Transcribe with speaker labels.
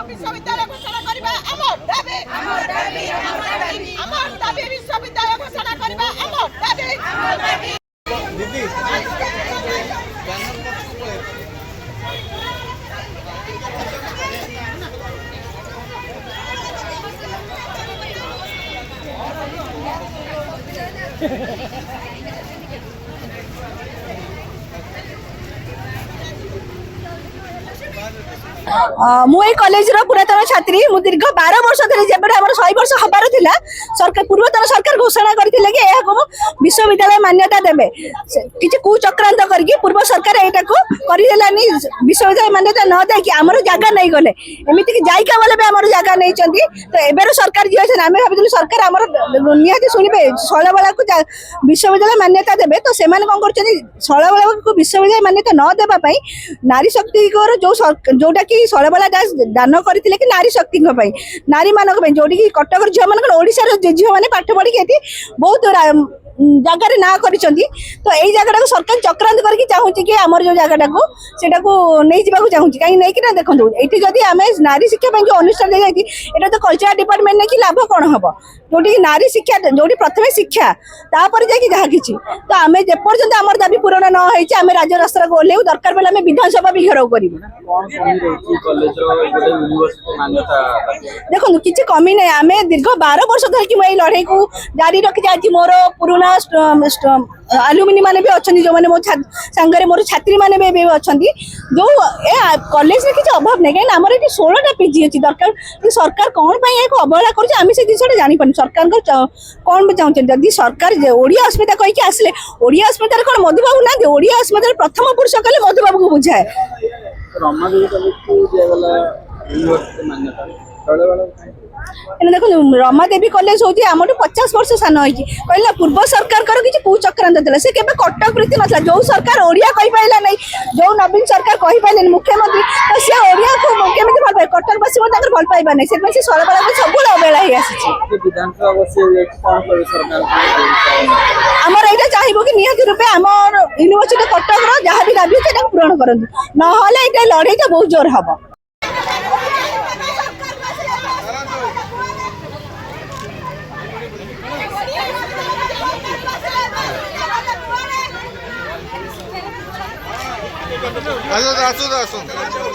Speaker 1: विश्वविद्यालय घोषणा करबा हमर दाबी हमर दाबी विश्वविद्यालय घोषणा करबा हमर दाबी दीदी
Speaker 2: मुई कॉलेज रो पुरातन छात्री मु दीर्घ 12 वर्ष धरि जेबे हमर 100 वर्ष हबार थिला सरकार पूर्वतन सरकार घोषणा करथिले कि एहा को विश्वविद्यालय मान्यता देबे किछि कु चक्रांत करके पूर्व सरकार एटा को करि देलानी विश्वविद्यालय मान्यता न दे कि हमर जागा नै गले एमिति कि जायका वाले बे हमर जागा नै चंदी तो एबेरो सरकार जे छै हमें भाबिलु सरकार हमर नियाति सुनिबे सळवाला को विश्वविद्यालय मान्यता देबे तो सेमान कोन करछनी सळवाला को विश्वविद्यालय मान्यता न देबा पई नारी शक्ति को जोटा कि सळवाला दान करथिले कि नारी शक्ति नारी मानक जोड़ी कि कटक झील मान ओडिशा झील मैंने पाठ पढ़ी बहुत जगार ना कर तो यही जगह को सरकार चक्रांत करके चाहूँ कि आमर जो जगह को सेटा को नहीं जावाक चाहूँ कहीं नहीं कि देखो ये जदि आम नारी शिक्षा जो अनुष्ठान दी जाती है तो कल्चरल डिपार्टमेंट नहीं कि लाभ कौन हम जोटी नारी शिक्षा जोटी प्रथम शिक्षा तापर जाकि जहाँ किसी तो आम जेपर्यंत आम दाबी पूरण न हो आम राज्य रास्ता को ओह्लू दरकार बेले आम विधानसभा भी घेराव कर देखो किसी कमी नहीं आम दीर्घ 12 वर्ष धरिकी मुझे लड़ाई को जारी रखी आज मोर पुराना आलुमिनी माने भी अच्छा जो मैंने मो सांगरे मोर छात्री माने भी अच्छा जो कॉलेज किसी अभाव नहीं कहीं आम 16टा पीजी अच्छी दरकार सरकार कौन पर अवहेला कर जिनसा जापार सरकार कौन भी चाहते जदि सरकार ओडिया अस्मिता कहीकि आसले ओडिया अस्मितार कौन मधुबाबू ना ओडिया अस्मितार प्रथम पुरुष कले मधुबाबू को बुझाए देखो रमा देवी कॉलेज हूँ आम 50 वर्ष सान हो कहला पूर्व सरकार किसी कु चक्रांत था से केवल कटक वृत्ति ना जो सरकार ओडिया कही पाइला नहीं जो नवीन सरकार कही पाइले मुख्यमंत्री तो सी ओडिया को केमी भल पाए कटकवासी भल पाइबा नहीं से सरकार को सब अवहेला ही आमर यहाँ चाहबो कि निहत रूपे आम यूनिवर्सिटी कटक जहाँ भी दाबी है पूरण करूँ ना लड़ाई बहुत जोर हम
Speaker 3: আসুন আসুন আসুন